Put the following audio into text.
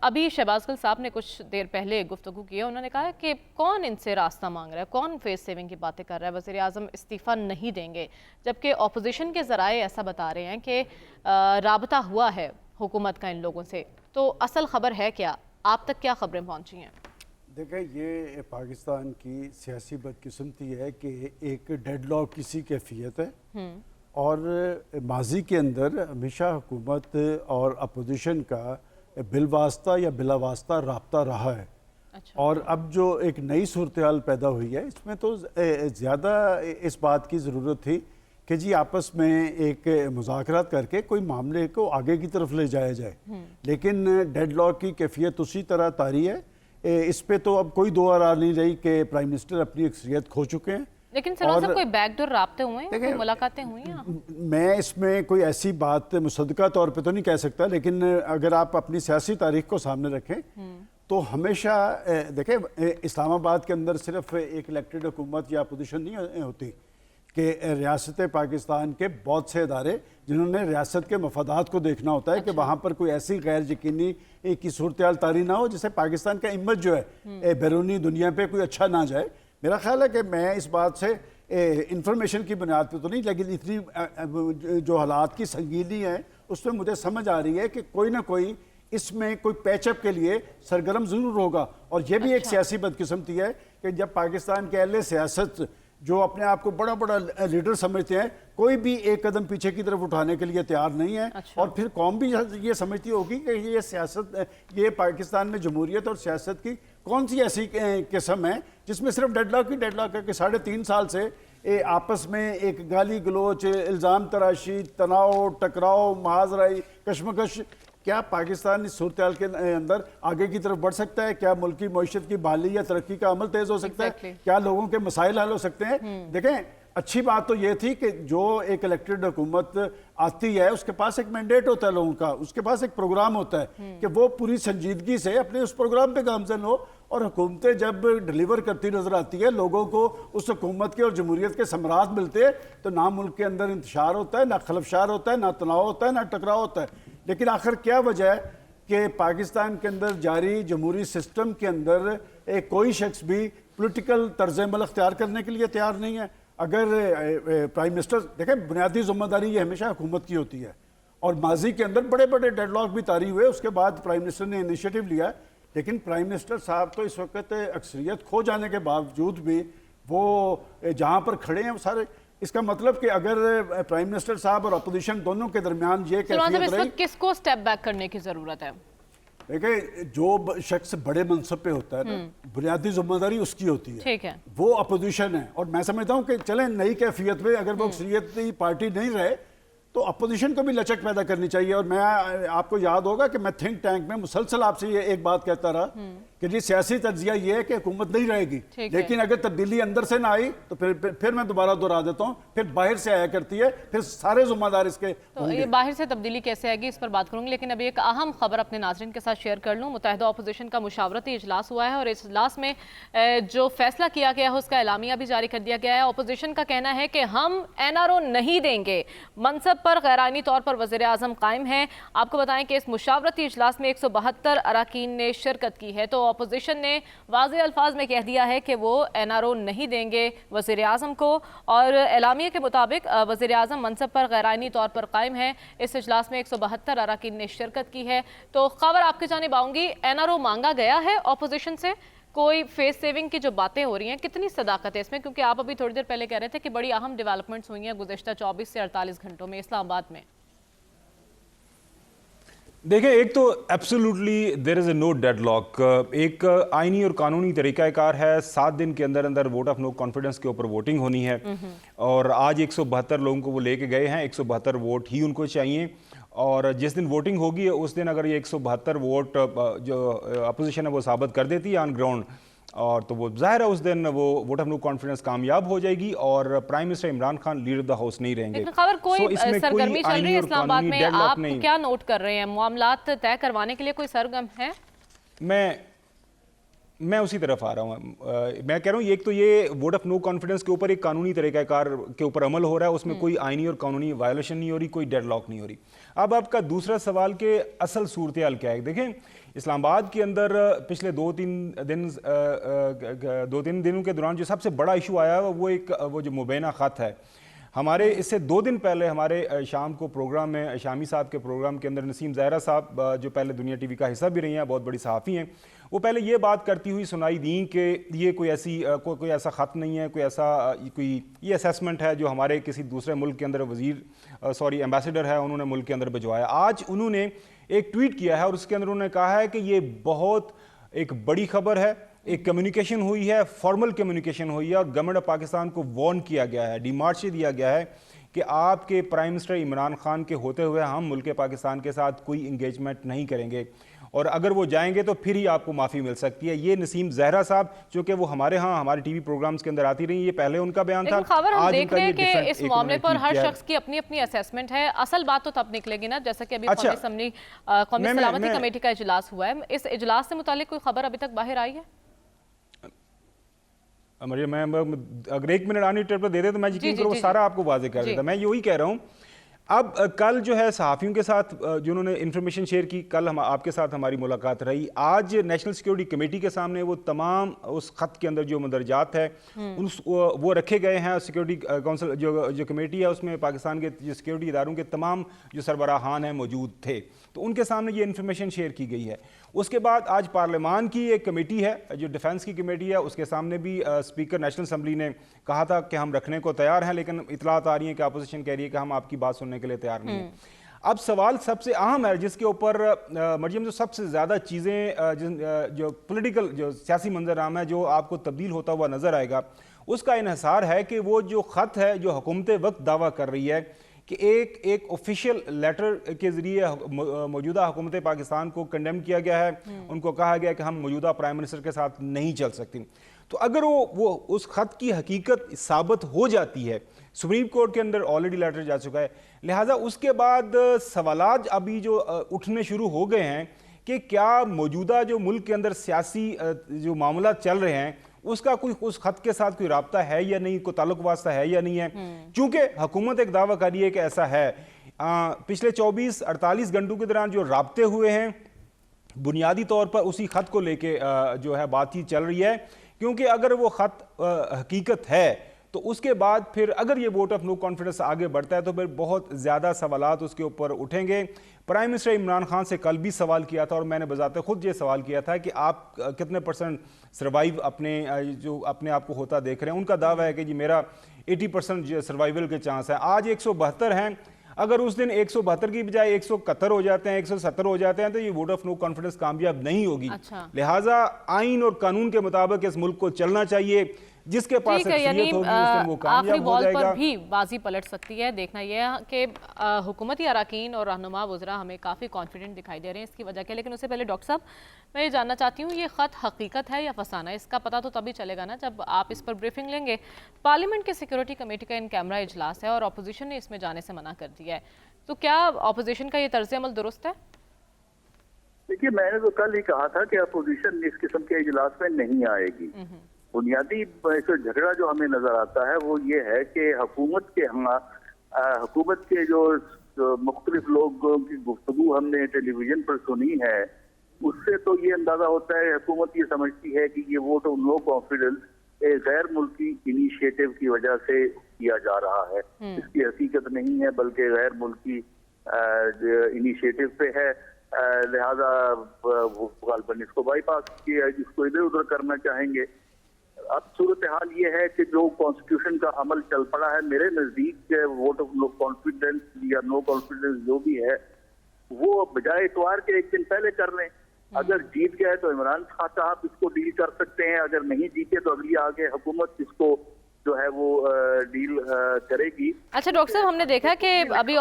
अभी शहबाज गिल साहब ने कुछ देर पहले गुफ्तगू की है, उन्होंने कहा है कि कौन इनसे रास्ता मांग रहा है, कौन फेस सेविंग की बातें कर रहा है, वज़ीर आज़म इस्तीफ़ा नहीं देंगे, जबकि अपोजिशन के ज़राए ऐसा बता रहे हैं कि राबता हुआ है हुकूमत का इन लोगों से। तो असल खबर है क्या, आप तक क्या खबरें पहुँची हैं? देखिए, ये पाकिस्तान की सियासी बदकिस्मती है कि एक डेडलॉक की सी कैफियत है और माजी के अंदर हमेशा हुकूमत और अपोजिशन का बिलवास्ता या बिलावास्ता राब्ता रहा है। अच्छा। और अब जो एक नई सूरत हाल पैदा हुई है, इसमें तो ज़्यादा इस बात की ज़रूरत थी कि जी आपस में एक मुज़ाकरात करके कोई मामले को आगे की तरफ ले जाया जाए। लेकिन डेडलॉक की कैफियत उसी तरह तारी है। इस पे तो अब कोई दो राय नहीं रही कि प्राइम मिनिस्टर अपनी अक्सरियत खो चुके हैं। लेकिन सलमान साहब, कोई बैकडोर राब्ते हुए हैं, कोई मुलाकातें हुई हैं? मैं इसमें कोई ऐसी बात मुसद्दका तौर पे तो नहीं कह सकता, लेकिन अगर आप अपनी सियासी तारीख को सामने रखें तो हमेशा देखें, इस्लामाबाद के अंदर सिर्फ एक इलेक्टेड हुकूमत या अपोजिशन नहीं होती कि रियासत पाकिस्तान के बहुत से इदारे जिन्होंने रियासत के मफादात को देखना होता है। अच्छा। कि वहाँ पर कोई ऐसी गैर यकीनी की सूरत हाल तारी ना हो जिससे पाकिस्तान का इमेज जो है बैरूनी दुनिया पे कोई अच्छा ना जाए। मेरा ख्याल है कि मैं इस बात से इंफॉर्मेशन की बुनियाद पे तो नहीं, लेकिन इतनी जो हालात की संगीनी है उसमें मुझे समझ आ रही है कि कोई ना कोई इसमें कोई पैचअप के लिए सरगर्म ज़रूर होगा। और यह भी एक सियासी बदकिस्मती है कि जब पाकिस्तान के अहले सियासत जो अपने आप को बड़ा बड़ा लीडर समझते हैं, कोई भी एक कदम पीछे की तरफ उठाने के लिए तैयार नहीं है। अच्छा। और फिर कौम भी ये समझती होगी कि ये सियासत, ये पाकिस्तान में जमहूरियत और सियासत की कौन सी ऐसी किस्म है जिसमें सिर्फ डेडलॉक है कि 3.5 साल से आपस में एक गाली गलोच, इल्ज़ाम तराशी, तनाव, टकराव, महाजराई, कशमकश। क्या पाकिस्तान इस सूरत हाल के अंदर आगे की तरफ बढ़ सकता है? क्या मुल्क की मईशत की बहाली या तरक्की का अमल तेज हो सकता है? क्या लोगों के मसाइल हल हो सकते हैं? देखें, अच्छी बात तो ये थी कि जो एक इलेक्टेड हुकूमत आती है उसके पास एक मैंडेट होता है लोगों का, उसके पास एक प्रोग्राम होता है कि वो पूरी संजीदगी से अपने उस प्रोग्राम पे गामजन हो। और हुकूमतें जब डिलीवर करती नजर आती है, लोगों को उस हुकूमत के और जमहूरियत के समरात मिलते हैं, तो ना मुल्क के अंदर इंतशार होता है, ना खलफशार होता है, ना तनाव होता है, ना टकराव होता है। लेकिन आखिर क्या वजह है कि पाकिस्तान के अंदर जारी जमहूरी सिस्टम के अंदर कोई शख्स भी पॉलिटिकल तर्ज अमल अख्तियार करने के लिए तैयार नहीं है? अगर प्राइम मिनिस्टर, देखें, बुनियादी जिम्मेदारी ये हमेशा हुकूमत की होती है और माजी के अंदर बड़े बड़े डेडलॉक भी तारी हुए, उसके बाद प्राइम मिनिस्टर ने इनिशिएटिव लिया। लेकिन प्राइम मिनिस्टर साहब तो इस वक्त अक्सरियत खो जाने के बावजूद भी वो जहाँ पर खड़े हैं वो सारे, इसका मतलब कि अगर प्राइम मिनिस्टर साहब और अपोजिशन दोनों के दरमियान ये कैफियत रही, किसको स्टेप बैक करने की जरूरत है? देखिए, जो शख्स बड़े मनसब पे होता है ना, बुनियादी जिम्मेदारी उसकी होती है। ठीक है, वो अपोजिशन है। और मैं समझता हूँ कि चलें, नई कैफियत में अगर वो अक्सरियती पार्टी नहीं रहे तो अपोजिशन को भी लचक पैदा करनी चाहिए। और मैं, आपको याद होगा कि मैं थिंक टैंक में मुसलसल आपसे ये एक बात कहता रहा कि जी सियासी तज्जिया ये है कि हुकूमत नहीं रहेगी, लेकिन अगर तब्दीली अंदर से ना आई तो फिर मैं दोबारा दोहरा देता हूँ, फिर बाहर से आया करती है, फिर सारे जिम्मेदार इसके तो ये बाहर से तब्दीली कैसे आएगी इस पर बात करूंगी। लेकिन अभी एक अहम खबर अपने नाज़रीन के साथ शेयर कर लूँ। मुत्तहिदा अपोजिशन का मुशावरती इजलास हुआ है और इस इजलास में जो फैसला किया गया है उसका एलामिया भी जारी कर दिया गया है। अपोजिशन का कहना है कि हम NRO नहीं देंगे, मनसब पर गैरानी तौर पर वज़ीर आज़म कायम है। आपको बताएं कि इस मुशावरती इजलास में 172 अरकान ने शिरकत की है। तो अपोजिशन ने वाज़े अल्फाज में कह दिया है कि वो NRO नहीं देंगे वज़ीर आज़म को, और एलामिया के मुताबिक वज़ीर आज़म मनसब पर गैरानी तौर पर कायम है। इस इजलास में 172 अरकान ने शिरकत की है। तो खबर आपकी जानिब आऊँगी, NRO मांगा गया है अपोजिशन से, कोई फेस सेविंग की जो बातें हो रही हैं कितनी सदाकत है इसमें? क्योंकि आप अभी थोड़ी देर पहले कह रहे थे कि बड़ी अहम डेवलपमेंट्स हुई हैं गुज़िश्ता 24 से 48 घंटों में इस्लामाबाद में। देखिए, एक तो absolutely there is no deadlock. एक आईनी और कानूनी तरीक़ाकार है, 7 दिन के अंदर अंदर वोट ऑफ नो कॉन्फिडेंस के ऊपर वोटिंग होनी है और आज 172 लोगों को वो लेके गए हैं। 172 वोट ही उनको चाहिए और जिस दिन वोटिंग होगी उस दिन अगर ये 172 वोट जो अपोजिशन है वो साबित कर देती है ऑन ग्राउंड, और तो वो जाहिर है उस दिन वो वोट ऑफ नो कॉन्फिडेंस कामयाब हो जाएगी और prime minister Imran Khan leader the house नहीं रहेंगे। खबर कोई सरगर्मी चल रही है इस्लामाबाद में, आप क्या नोट कर रहे हैं? मामलात तय करवाने के लिए कोई सरगर्म है? मैं उसी तरफ आ रहा हूँ। मैं कह रहा हूँ एक तो ये वोट ऑफ नो कॉन्फिडेंस के ऊपर एक कानूनी तरीक़ाकार के ऊपर अमल हो रहा है, उसमें कोई आईनी और कानूनी वायलेशन नहीं हो रही, कोई डेडलॉक नहीं हो रही। अब आपका दूसरा सवाल के असल सूरत हाल क्या है? देखें, इस्लामाबाद के अंदर पिछले 2-3 दिनों के दौरान जो सबसे बड़ा इशू आया है वो जो मुबैना ख़त है। हमारे इससे 2 दिन पहले हमारे शाम को प्रोग्राम में, शामी साहब के प्रोग्राम के अंदर नसीम ज़हरा साहब जो पहले दुनिया टीवी का हिस्सा भी रही हैं, बहुत बड़ी सहाफ़ी हैं, वो पहले ये बात करती हुई सुनाई दी कि ये कोई ऐसा ख़त नहीं है, ये असेसमेंट है जो हमारे किसी दूसरे मुल्क के अंदर एम्बेसडर है, उन्होंने मुल्क के अंदर भिजवाया। आज उन्होंने एक ट्वीट किया है और उसके अंदर उन्होंने कहा है कि ये बहुत एक बड़ी खबर है, एक कम्युनिकेशन हुई है, फॉर्मल कम्युनिकेशन हुई है और गवर्नमेंट ऑफ पाकिस्तान को वार्न किया गया है, डिमार्च दिया गया है कि आपके प्राइम मिनिस्टर इमरान खान के होते हुए हम मुल्क पाकिस्तान के साथ कोई इंगेजमेंट नहीं करेंगे और अगर वो जाएंगे तो फिर ही आपको माफ़ी मिल सकती है। ये नसीम ज़हरा साहब जो कि वो हमारे टीवी प्रोग्राम्स के अंदर आती रही, ये पहले उनका बयान था। खबर हम देख रहे हैं कि इस मामले पर हर शख्स की अपनी अपनी असेसमेंट है। असल बात तो तब निकलेगी ना, जैसा कि अभी कौमी सलामती कमेटी का इजलास हुआ है। इस इजलास से मुतालिक कोई खबर अभी तक बाहर आई है? मैं अगर 1 मिनट आनी टेप पर दे दे तो मैं यकीन करूँ सारा आपको वाजे कर देता। मैं यही कह रहा हूँ, अब कल जो है सहाफ़ियों के साथ जिन्होंने इन्फॉर्मेशन शेयर की, कल हम आपके साथ हमारी मुलाकात रही। आज नेशनल सिक्योरिटी कमेटी के सामने वो तमाम उस ख़त के अंदर जो मंदरजात है वो रखे गए हैं। सिक्योरिटी काउंसिल जो कमेटी है उसमें पाकिस्तान के जो सिक्योरिटी इदारों के तमाम जो सरबराहान हैं मौजूद थे, तो उनके सामने ये इन्फॉर्मेशन शेयर की गई है। उसके बाद आज पार्लियामान की एक कमेटी है जो डिफेंस की कमेटी है, उसके सामने भी स्पीकर नेशनल असम्बली ने कहा था कि हम रखने को तैयार हैं, लेकिन इतलात आ रही है कि अपोजिशन कह रही है कि हम आपकी बात सुनने के लिए तैयार नहीं है। अब सवाल सबसे अहम है जिसके ऊपर मरियम जो सबसे ज़्यादा चीज़ें जो पॉलिटिकल जो सियासी मंजराम है जो आपको तब्दील होता हुआ नज़र आएगा, उसका इन्हिसार है कि वो जो ख़त है जो हुकूमत वक्त दावा कर रही है कि एक ऑफिशियल लेटर के ज़रिए मौजूदा हुकूमत पाकिस्तान को कंडेम किया गया है, उनको कहा गया कि हम मौजूदा प्राइम मिनिस्टर के साथ नहीं चल सकते। तो अगर वो उस ख़त की हकीकत साबित हो जाती है, सुप्रीम कोर्ट के अंदर ऑलरेडी लेटर जा चुका है, लिहाजा उसके बाद सवालात अभी जो उठने शुरू हो गए हैं कि क्या मौजूदा जो मुल्क के अंदर सियासी जो मामला चल रहे हैं उसका कोई उस खत के साथ कोई राब्ता है या नहीं, कोई ताल्लुक वास्ता है या नहीं है। चूंकि हुकूमत एक दावा कर रही है कि ऐसा है। पिछले 24-48 घंटों के दौरान जो राब्ते हुए हैं बुनियादी तौर पर उसी खत को लेके जो है बातचीत चल रही है, क्योंकि अगर वो खत हकीकत है तो उसके बाद फिर अगर ये वोट ऑफ नो कॉन्फिडेंस आगे बढ़ता है तो फिर बहुत ज़्यादा सवालात उसके ऊपर उठेंगे। प्राइम मिनिस्टर इमरान खान से कल भी सवाल किया था और मैंने बजाते खुद ये सवाल किया था कि आप कितने % सर्वाइव अपने आप को होता देख रहे हैं। उनका दावा है कि जी मेरा 80% सर्वाइवल के चांस है। आज 172 हैं, अगर उस दिन 172 की बजाय 171 हो जाते हैं, 170 हो जाते हैं तो ये वोट ऑफ नो कॉन्फिडेंस कामयाब नहीं होगी। लिहाजा आइन और कानून के मुताबिक इस मुल्क को चलना चाहिए। जिसके पास अक्सरियत होगी उस दिन वो कामयाब हो जाएगा। पर भी बाजी पलट सकती है। देखना यह है कि हुकूमती अराकीन और रहनुमा वज़रा हमें काफ़ी कॉन्फिडेंट दिखाई दे रहे हैं इसकी वजह के। लेकिन उससे पहले डॉक्टर साहब मैं ये जानना चाहती हूँ, ये ख़त हकीकत है या फसाना? इसका पता तो तभी चलेगा ना जब आप इस पर ब्रीफिंग लेंगे। पार्लियामेंट के सिक्योरिटी कमेटी का इन कैमरा इजलास है और अपोजिशन ने इसमें जाने से मना कर दिया है, तो क्या अपोजिशन का ये तर्ज अमल दुरुस्त है? देखिए, मैंने तो कल ही कहा था कि अपोजिशन इस किस्म के इजलास में नहीं आएगी। बुनियादी झगड़ा जो हमें नजर आता है वो ये है कि हुकूमत के जो मुख्तलिफ लोगों की गुफ्तगू हमने टेलीविजन पर सुनी है, उससे तो ये अंदाजा होता है हुकूमत ये समझती है कि ये वोट ऑफ नो कॉन्फिडेंस एक गैर मुल्की इनिशिएटिव की वजह से किया जा रहा है। इसकी हकीकत नहीं है बल्कि गैर मुल्की इनिशिएटिव पे है। लिहाजा वो गालबन इसको बाईपास किया, इसको इधर उधर करना चाहेंगे। अब सूरत हाल ये है कि जो कॉन्स्टिट्यूशन का अमल चल पड़ा है, मेरे नजदीक वोट ऑफ नो कॉन्फिडेंस या नो कॉन्फिडेंस जो भी है वो बजाय इतवार के एक दिन पहले कर लें। अगर जीत गए तो इमरान खान साहब इसको डील कर सकते हैं, अगर नहीं जीते तो अगली आगे हुकूमत इसको जो है वो डील करेगी। अच्छा डॉक्टर साहब, हमने देखा कि अभी